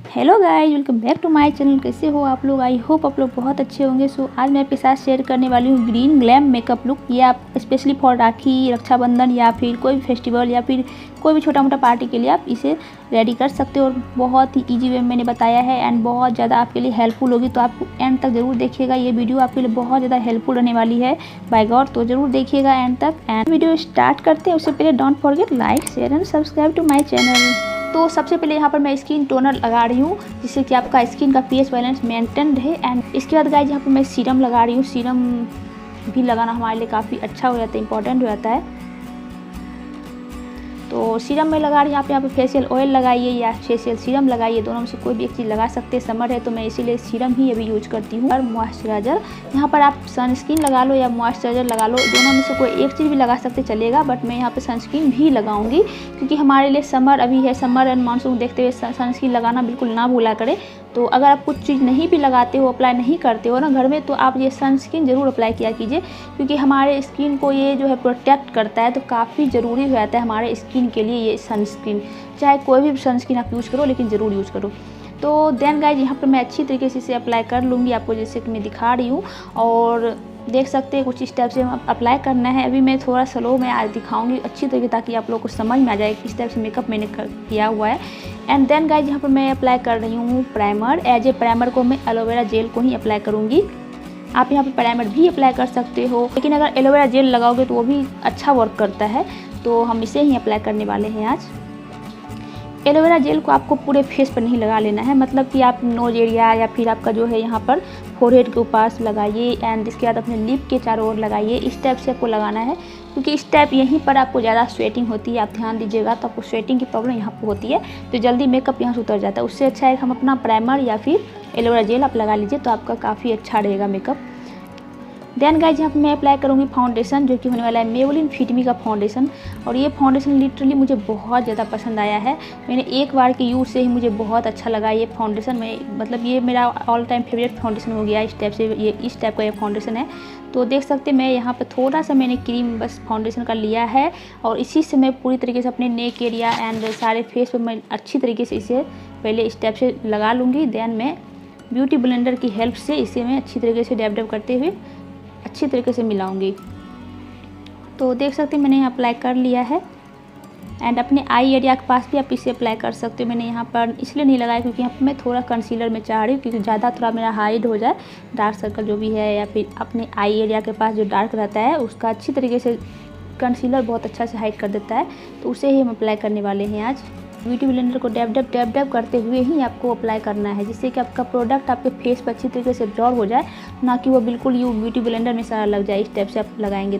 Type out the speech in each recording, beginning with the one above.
Hello guys, welcome back to my channel. कैसे हो आप लोग? आई होप आप लोग बहुत अच्छे होंगे। सो आज मैं आपके साथ शेयर करने वाली हूँ ग्रीन ग्लैम मेकअप लुक। ये आप स्पेशली फॉर राखी, रक्षाबंधन या फिर कोई भी फेस्टिवल या फिर कोई भी छोटा मोटा पार्टी के लिए आप इसे रेडी कर सकते हो। और बहुत ही ईजी वे में मैंने बताया है एंड बहुत ज़्यादा आपके लिए हेल्पफुल होगी। तो आप एंड तक ज़रूर देखिएगा। ये वीडियो आपके लिए बहुत ज़्यादा हेल्पफुल रहने वाली है बाय गॉड। तो ज़रूर देखिएगा एंड तक। एंड वीडियो स्टार्ट करते हैं उससे पहले don't forget like, share and subscribe to my channel. तो सबसे पहले यहाँ पर मैं स्किन टोनर लगा रही हूँ जिससे कि आपका स्किन का पीएच बैलेंस मेंटेन रहे। एंड इसके बाद गाइस यहाँ पर मैं सीरम लगा रही हूँ। सीरम भी लगाना हमारे लिए काफ़ी अच्छा हो जाता है, इंपॉर्टेंट हो जाता है। तो सीरम में लगा रही हूँ। आप यहाँ पे फेशियल ऑयल लगाइए या फेशियल सीरम लगाइए, दोनों में से कोई भी एक चीज़ लगा सकते हैं। समर है तो मैं इसीलिए सीरम ही अभी यूज करती हूँ। और मॉइस्चराइज़र यहाँ पर आप सनस्क्रीन लगा लो या मॉइस्चराइज़र लगा लो, दोनों में से कोई एक चीज़ भी लगा सकते चलेगा। बट मैं यहाँ पे सनस्क्रीन भी लगाऊंगी क्योंकि हमारे लिए समर अभी है। समर एंड मानसून देखते हुए सनस्क्रीन लगाना बिल्कुल ना भूला करें। तो अगर आप कुछ चीज़ नहीं भी लगाते हो, अप्लाई नहीं करते हो ना घर में, तो आप ये सनस्क्रीन ज़रूर अप्लाई किया कीजिए क्योंकि हमारे स्किन को ये जो है प्रोटेक्ट करता है। तो काफ़ी ज़रूरी हो जाता है हमारे स्किन के लिए ये सनस्क्रीन। चाहे कोई भी सनस्क्रीन आप यूज़ करो लेकिन ज़रूर यूज़ करो। तो देन गाइज यहाँ पर मैं अच्छी तरीके से इसे अप्लाई कर लूँगी आपको, जैसे कि मैं दिखा रही हूँ। और देख सकते हैं कुछ इस टाइप से अप्लाई करना है। अभी मैं थोड़ा स्लो में आज दिखाऊंगी अच्छी तरीके ताकि आप लोगों को समझ में आ जाए किस टाइप से मेकअप मैंने किया हुआ है। एंड देन गाइज यहाँ पर मैं अप्लाई कर रही हूँ प्राइमर। एज ए प्राइमर को मैं एलोवेरा जेल को ही अप्लाई करूँगी। आप यहाँ पर प्राइमर भी अप्लाई कर सकते हो, लेकिन अगर एलोवेरा जेल लगाओगे तो वो भी अच्छा वर्क करता है। तो हम इसे ही अप्लाई करने वाले हैं आज। एलोवेरा जेल को आपको पूरे फेस पर नहीं लगा लेना है, मतलब कि आप नोज एरिया या फिर आपका जो है यहाँ पर फोरहेड के पास लगाइए। एंड इसके बाद अपने लिप के चारों ओर लगाइए। इस टाइप से आपको लगाना है क्योंकि इस टाइप यहीं पर आपको ज़्यादा स्वेटिंग होती है। आप ध्यान दीजिएगा तो आपको स्वेटिंग की प्रॉब्लम यहाँ पर होती है, तो जल्दी मेकअप यहाँ से उतर जाता है। उससे अच्छा है हम अपना प्राइमर या फिर एलोवेरा जेल आप लगा लीजिए तो आपका काफ़ी अच्छा रहेगा मेकअप। देन गाइज यहाँ पर मैं अप्लाई करूँगी फाउंडेशन, जो कि होने वाला है मेबेलिन फिट मी का फाउंडेशन। और ये फाउंडेशन लिटरली मुझे बहुत ज़्यादा पसंद आया है। मैंने एक बार के यूज़ से ही मुझे बहुत अच्छा लगा ये फाउंडेशन। में मतलब ये मेरा ऑल टाइम फेवरेट फाउंडेशन हो गया इस टाइप से। ये इस टाइप का ये फाउंडेशन है। तो देख सकते हैं मैं यहाँ पर थोड़ा सा मैंने क्रीम बस फाउंडेशन का लिया है और इसी से मैं पूरी तरीके से अपने नेक एरिया एंड सारे फेस पर मैं अच्छी तरीके से इसे पहले इस टाइप से लगा लूँगी। देन मैं ब्यूटी ब्लेंडर की हेल्प से इसे मैं अच्छी तरीके से डैब डैब करते हुए अच्छी तरीके से मिलाऊंगी। तो देख सकते हैं मैंने यहाँ अप्लाई कर लिया है। एंड अपने आई एरिया के पास भी आप इसे अप्लाई कर सकते हो। मैंने यहाँ पर इसलिए नहीं लगाया क्योंकि यहाँ पर मैं थोड़ा कंसीलर में चाह रही हूँ क्योंकि ज़्यादा थोड़ा मेरा हाइड हो जाए डार्क सर्कल जो भी है, या फिर अपने आई एरिया के पास जो डार्क रहता है उसका अच्छी तरीके से कंसीलर बहुत अच्छा से हाइड कर देता है। तो उसे ही हम अप्लाई करने वाले हैं आज। ब्यूटी ब्लेंडर को डैब डैब करते हुए ही आपको अप्लाई करना है जिससे कि आपका प्रोडक्ट आपके फेस पर अच्छी तरीके से एब्जॉर्ब हो जाए, ना कि वो बिल्कुल यूँ ब्यूटी ब्लेंडर में सारा लग जाए। इस टाइप से आप लगाएंगे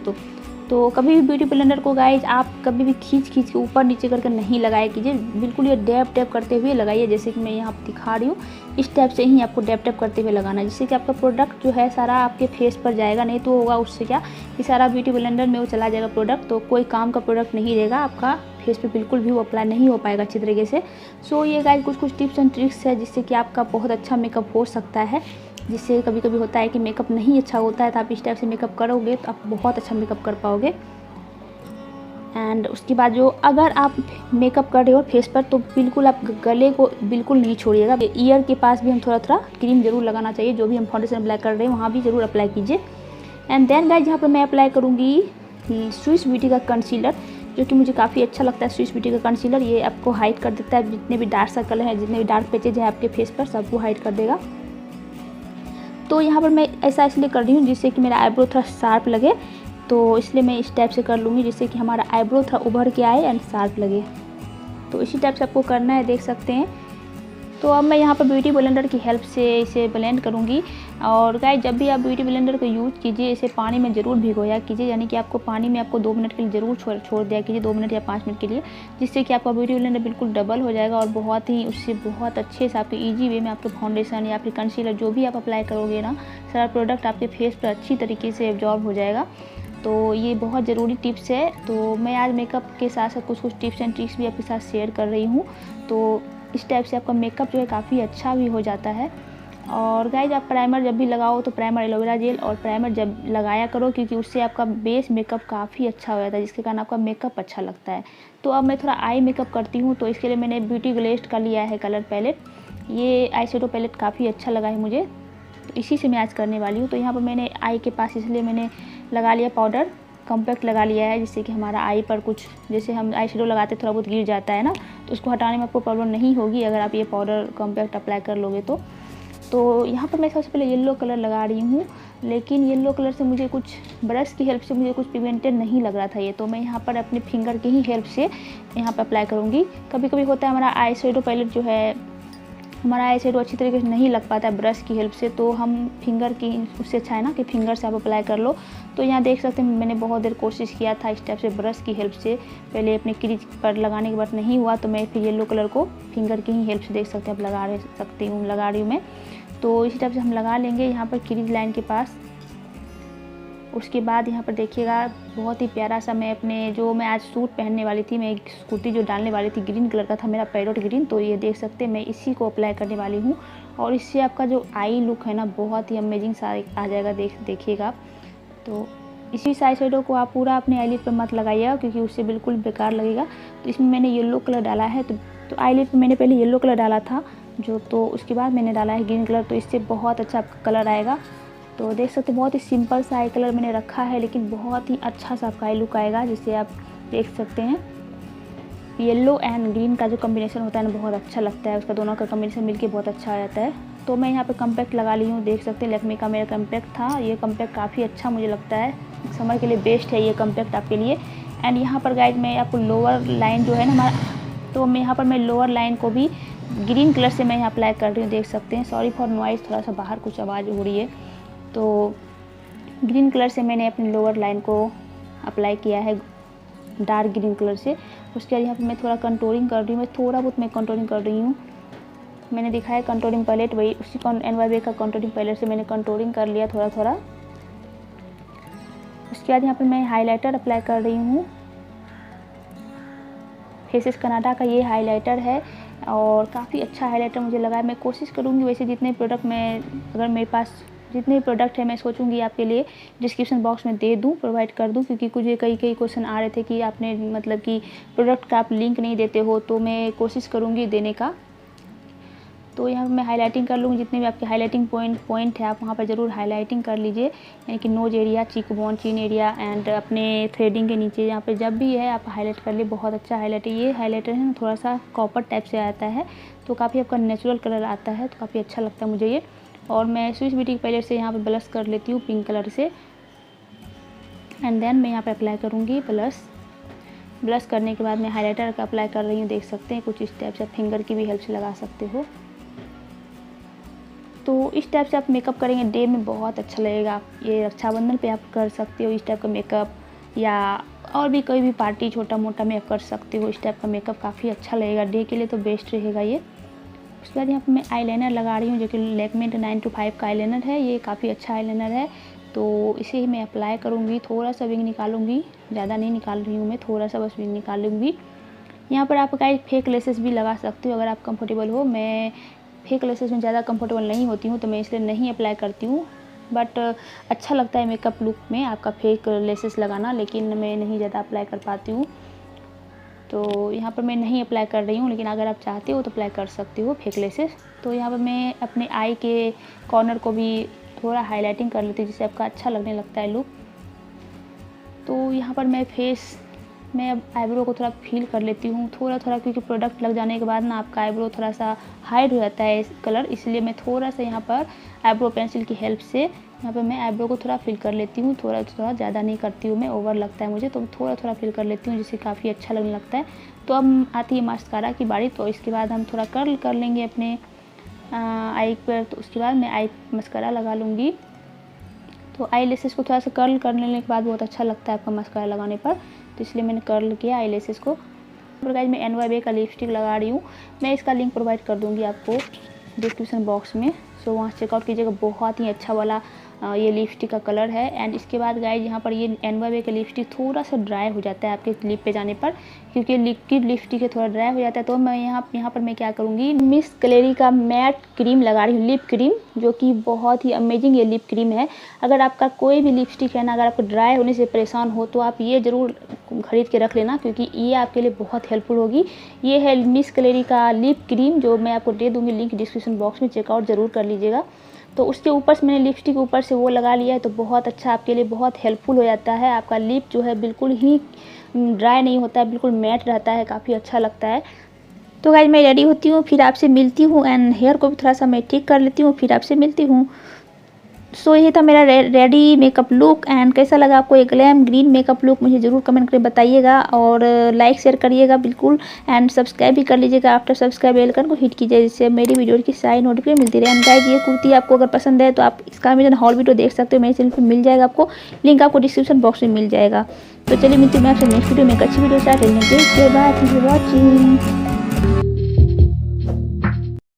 तो कभी भी ब्यूटी ब्लेंडर को गाइज आप कभी भी खींच के ऊपर नीचे करके नहीं लगाया कीजिए। बिल्कुल ये डैब करते हुए लगाइए, जैसे कि मैं यहाँ पर दिखा रही हूँ। इस टाइप से ही आपको डैब करते हुए लगाना है जिससे कि आपका प्रोडक्ट जो है सारा आपके फेस पर जाएगा। नहीं तो होगा उससे क्या कि सारा ब्यूटी ब्लेंडर में वो चला जाएगा प्रोडक्ट, तो कोई काम का प्रोडक्ट नहीं रहेगा आपका फेस पे, बिल्कुल भी वो अप्लाई नहीं हो पाएगा अच्छी तरीके से। सो ये गाइस कुछ टिप्स एंड ट्रिक्स है जिससे कि आपका बहुत अच्छा मेकअप हो सकता है। जिससे कभी कभी होता है कि मेकअप नहीं अच्छा होता है, तो आप इस टाइप से मेकअप करोगे तो आप बहुत अच्छा मेकअप कर पाओगे। एंड उसके बाद जो अगर आप मेकअप कर रहे हो फेस पर तो बिल्कुल आप गले को बिल्कुल नहीं छोड़िएगा। ईयर के पास भी हम थोड़ा क्रीम जरूर लगाना चाहिए। जो भी हम फाउंडेशन अप्लाई कर रहे हैं वहाँ भी ज़रूर अप्लाई कीजिए। एंड देन गाइस यहाँ पर मैं अप्लाई करूँगी स्विस ब्यूटी का कंसीलर, जो कि मुझे काफ़ी अच्छा लगता है। स्विस ब्यूटी का कंसीलर ये आपको हाइड कर देता है जितने भी डार्क सर्कल हैं, जितने भी डार्क पैचेज है आपके फेस पर, सबको हाइड कर देगा। तो यहाँ पर मैं ऐसा इसलिए कर रही हूँ जिससे कि मेरा आईब्रो थोड़ा शार्प लगे, तो इसलिए मैं इस टाइप से कर लूँगी जिससे कि हमारा आईब्रो थोड़ा उभर के आए एंड शार्प लगे। तो इसी टाइप से आपको करना है, देख सकते हैं। तो अब मैं यहाँ पर ब्यूटी ब्लेंडर की हेल्प से इसे ब्लेंड करूँगी। और गाइस जब भी आप ब्यूटी ब्लेंडर को यूज़ कीजिए इसे पानी में ज़रूर भिगोया कीजिए, यानी कि आपको पानी में आपको 2 मिनट के लिए ज़रूर छोड़ दिया कीजिए, 2 मिनट या 5 मिनट के लिए, जिससे कि आपका ब्यूटी ब्लेंडर बिल्कुल डबल हो जाएगा और बहुत ही उससे बहुत अच्छे से आपके ईजी वे में आपके फाउंडेशन या फिर कंसीलर जो भी आप अप्लाई करोगे ना, सारा प्रोडक्ट आपके फेस पर अच्छी तरीके से एब्जॉर्ब हो जाएगा। तो ये बहुत ज़रूरी टिप्स है। तो मैं आज मेकअप के साथ साथ कुछ टिप्स एंड ट्रिक्स भी आपके साथ शेयर कर रही हूँ। तो इस टाइप से आपका मेकअप जो है काफ़ी अच्छा भी हो जाता है। और गाइज आप प्राइमर जब भी लगाओ तो प्राइमर एलोवेरा जेल और प्राइमर जब लगाया करो क्योंकि उससे आपका बेस मेकअप काफ़ी अच्छा हो जाता है, जिसके कारण आपका मेकअप अच्छा लगता है। तो अब मैं थोड़ा आई मेकअप करती हूँ, तो इसके लिए मैंने ब्यूटी ग्लेस्ट का लिया है कलर पैलेट। ये आई शेडो पैलेट काफ़ी अच्छा लगा है मुझे, तो इसी से मैं आज करने वाली हूँ। तो यहाँ पर मैंने आई के पास इसलिए मैंने लगा लिया पाउडर, कॉम्पैक्ट लगा लिया है, जिससे कि हमारा आई पर कुछ, जैसे हम आई शेडो लगाते थोड़ा बहुत गिर जाता है ना, तो उसको हटाने में आपको प्रॉब्लम नहीं होगी अगर आप ये पाउडर कॉम्पैक्ट अप्लाई कर लोगे तो यहाँ पर मैं सबसे पहले येलो कलर लगा रही हूँ, लेकिन येलो कलर से मुझे कुछ ब्रश की हेल्प से मुझे कुछ पिगमेंटेड नहीं लग रहा था ये, तो मैं यहाँ पर अपने फिंगर की ही हेल्प से यहाँ पर अप्लाई करूँगी। कभी कभी होता है हमारा आई शेडो पैलेट जो है, हमारा आई शेडो अच्छी तरीके से नहीं लग पाता है ब्रश की हेल्प से, तो हम फिंगर की, उससे अच्छा है ना कि फिंगर से आप अप्लाई कर लो। तो यहाँ देख सकते हैं मैंने बहुत देर कोशिश किया था इस टाइप से ब्रश की हेल्प से, पहले अपने क्रीज पर लगाने के बाद नहीं हुआ, तो मैं फिर येलो कलर को फिंगर की ही हेल्प से देख सकते हैं आप लगा रही हूँ मैं। तो इसी टाइप से हम लगा लेंगे यहाँ पर क्रीज लाइन के पास। उसके बाद यहाँ पर देखिएगा बहुत ही प्यारा सा मैं अपने, जो मैं आज सूट पहनने वाली थी, मैं एक कुर्ती जो डालने वाली थी ग्रीन कलर का था मेरा, पैरोट ग्रीन, तो ये देख सकते हैं मैं इसी को अप्लाई करने वाली हूँ। और इससे आपका जो आई लुक है ना बहुत ही अमेजिंग सा आ जाएगा, देखिएगा आप। तो इसी आई शेडो को आप पूरा अपने आईलिड पर मत लगाइएगा, क्योंकि उससे बिल्कुल बेकार लगेगा। तो इसमें मैंने येलो कलर डाला है, तो आईलिड पर मैंने पहले येलो कलर डाला था तो उसके बाद मैंने डाला है ग्रीन कलर, तो इससे बहुत अच्छा आपका कलर आएगा। तो देख सकते हैं बहुत ही सिंपल सा आई कलर मैंने रखा है, लेकिन बहुत ही अच्छा सा आपका आई लुक आएगा, जिसे आप देख सकते हैं। येलो एंड ग्रीन का जो कॉम्बिनेशन होता है ना बहुत अच्छा लगता है, उसका दोनों का कॉम्बिनेशन मिलके बहुत अच्छा आ जाता है। तो मैं यहाँ पे कॉम्पैक्ट लगा ली हूँ, देख सकते हैं लैक्मे का मेरा कॉम्पैक्ट था, ये कॉम्पैक्ट काफ़ी अच्छा मुझे लगता है, समर के लिए बेस्ट है ये कॉम्पैक्ट आपके लिए। एंड यहाँ पर गाइज मैं आपको लोअर लाइन जो है ना हमारा, तो मैं यहाँ पर मैं लोअर लाइन को भी ग्रीन कलर से मैं यहाँ अप्लाई कर रही हूँ, देख सकते हैं। सॉरी फॉर नॉइज़, थोड़ा सा बाहर कुछ आवाज़ हो रही है। तो ग्रीन कलर से मैंने अपनी लोअर लाइन को अप्लाई किया है डार्क ग्रीन कलर से। उसके बाद यहाँ पर मैं थोड़ा कंटूरिंग कर रही हूँ, थोड़ा बहुत मैं कंटूरिंग कर रही हूँ। मैंने दिखाया कंटूरिंग पैलेट, वही उसी NYB का कंटूरिंग पैलेट से मैंने कंटूरिंग कर लिया थोड़ा थोड़ा। उसके बाद यहाँ पर मैं हाइलाइटर अप्लाई कर रही हूँ, फेसेस कनाडा का ये हाइलाइटर है और काफ़ी अच्छा हाइलाइटर मुझे लगा है। मैं कोशिश करूँगी वैसे जितने प्रोडक्ट मैं, अगर मेरे पास जितने प्रोडक्ट है मैं सोचूंगी आपके लिए डिस्क्रिप्शन बॉक्स में दे दूं, प्रोवाइड कर दूं, क्योंकि कुछ कई क्वेश्चन आ रहे थे कि आपने मतलब कि प्रोडक्ट का आप लिंक नहीं देते हो, तो मैं कोशिश करूंगी देने का। तो यहाँ मैं हाइलाइटिंग कर लूँगी, जितने भी आपके हाइलाइटिंग पॉइंट है आप वहाँ पर ज़रूर हाइलाइटिंग कर लीजिए, यानी कि knows area, cheek bone, chin area and अपने थ्रेडिंग के नीचे यहाँ पे जब भी है आप हाईलाइट कर लिए। बहुत अच्छा हाईलाइट है ये हाईलाइटर है ना, थोड़ा सा कॉपर टाइप से आता है, तो काफ़ी आपका नेचुरल कलर आता है, तो काफ़ी अच्छा लगता है मुझे ये। और मैं स्विस ब्यूटी पैलेट से यहाँ पे ब्लश कर लेती हूँ पिंक कलर से, एंड देन मैं यहाँ पे अप्लाई करूँगी ब्लश करने के बाद मैं हाइलाइटर का अप्लाई कर रही हूँ, देख सकते हैं कुछ इस टाइप से, फिंगर की भी हेल्प से लगा सकते हो। तो इस टाइप से आप मेकअप करेंगे डे में बहुत अच्छा लगेगा। ये रक्षाबंधन पे आप कर सकते हो इस टाइप का मेकअप, या और भी कोई भी पार्टी छोटा मोटा में आप कर सकते हो इस टाइप का मेकअप, काफ़ी अच्छा लगेगा डे के लिए, तो बेस्ट रहेगा ये। उसके बाद यहाँ पर मैं आईलाइनर लगा रही हूँ, जो कि लैक्मे 925 का आईलाइनर है, ये काफ़ी अच्छा आईलाइनर है, तो इसे ही मैं अप्लाई करूँगी। थोड़ा सा विंग निकालूंगी, ज़्यादा नहीं निकाल रही हूँ मैं, थोड़ा सा बस विंग निकालूंगी। यहाँ पर आप गाइस फेक लेसेस भी लगा सकते हो अगर आप कंफर्टेबल हो। मैं फेक लेसेस में ज़्यादा कंफर्टेबल नहीं होती हूँ, तो मैं इसलिए नहीं अप्लाई करती हूँ, बट अच्छा लगता है मेकअप लुक में आपका फेक लेसेस लगाना, लेकिन मैं नहीं ज़्यादा अप्लाई कर पाती हूँ, तो यहाँ पर मैं नहीं अप्लाई कर रही हूँ। लेकिन अगर आप चाहते हो तो अप्लाई कर सकते हो फेक लेसेस। तो यहाँ पर मैं अपने आई के कॉर्नर को भी थोड़ा हाइलाइटिंग कर लेती हूँ, जिससे आपका अच्छा लगने लगता है लुक। तो यहाँ पर मैं अब आईब्रो को थोड़ा फील कर लेती हूँ थोड़ा थोड़ा, क्योंकि प्रोडक्ट लग जाने के बाद ना आपका आईब्रो थोड़ा सा हाइड हो जाता है कलर, इसलिए मैं थोड़ा सा यहाँ पर आईब्रो पेंसिल की हेल्प से यहाँ पर मैं आईब्रो को थोड़ा फिल कर लेती हूँ, थोड़ा थोड़ा, ज़्यादा नहीं करती हूँ मैं, ओवर लगता है मुझे, तो थोड़ा थोड़ा फिल कर लेती हूँ, जिससे काफ़ी अच्छा लगने लगता है। तो अब आती है मास्कारा की बारी, तो इसके बाद हम थोड़ा कर्ल कर लेंगे अपने आई पर, तो उसके बाद मैं आई मस्कारा लगा लूँगी। तो आई लेसेस को थोड़ा सा कर्ल कर लेने के बाद बहुत अच्छा लगता है आपका मस्कारा लगाने पर, तो इसलिए मैंने कर्ल किया आई लेसेस को। और गाइस मैं NYB का लिपस्टिक लगा रही हूँ, मैं इसका लिंक प्रोवाइड कर दूँगी आपको डिस्क्रिप्शन बॉक्स में, सो वहाँ चेकआउट कीजिएगा। बहुत ही अच्छा वाला ये लिपस्टिक का कलर है। एंड इसके बाद गाइज यहाँ पर ये NYB का लिपस्टिक थोड़ा सा ड्राई हो जाता है आपके लिप पे जाने पर, क्योंकि लिक्विड लिपस्टिक है, थोड़ा ड्राई हो जाता है। तो मैं यहाँ पर मैं क्या करूँगी, मिस क्लेरी का मैट क्रीम लगा रही हूँ, लिप क्रीम, जो कि बहुत ही अमेजिंग ये लिप क्रीम है। अगर आपका कोई भी लिपस्टिक है ना, अगर आपको ड्राई होने से परेशान हो तो आप ये ज़रूर खरीद के रख लेना, क्योंकि ये आपके लिए बहुत हेल्पफुल होगी। ये है मिस क्लेरी का लिप क्रीम, जो मैं आपको दे दूँगी लिंक डिस्क्रिप्शन बॉक्स में, चेकआउट ज़रूर कर लीजिएगा। तो उसके ऊपर से मैंने लिपस्टिक के ऊपर से वो लगा लिया है, तो बहुत अच्छा आपके लिए बहुत हेल्पफुल हो जाता है। आपका लिप जो है बिल्कुल ही ड्राई नहीं होता है, बिल्कुल मैट रहता है, काफ़ी अच्छा लगता है। तो गाइस मैं रेडी होती हूँ, फिर आपसे मिलती हूँ। एंड हेयर को भी थोड़ा सा मैं ठीक कर लेती हूँ, फिर आपसे मिलती हूँ। सो ये था मेरा रेडी मेकअप लुक। एंड कैसा लगा आपको ये ग्लैम ग्रीन मेकअप लुक, मुझे ज़रूर कमेंट करके बताइएगा। और लाइक शेयर करिएगा बिल्कुल, एंड सब्सक्राइब भी कर लीजिएगा। आफ्टर सब्सक्राइब बेल आइकन को हिट कीजिए, जिससे मेरी वीडियो की सारी नोटिफिकेशन मिलती रहे। एंड गाइस ये कुर्ती आपको अगर पसंद है तो आप इसका अमेजन हॉल वीडियो देख सकते हो, मेरे चैनल पर मिल जाएगा, आपको लिंक आपको डिस्क्रिप्शन बॉक्स में मिल जाएगा। तो चलिए मिलती हूँ मैं आपसे नेक्स्ट वीडियो में एक अच्छी वीडियो साथ। Bye, thank you for watching.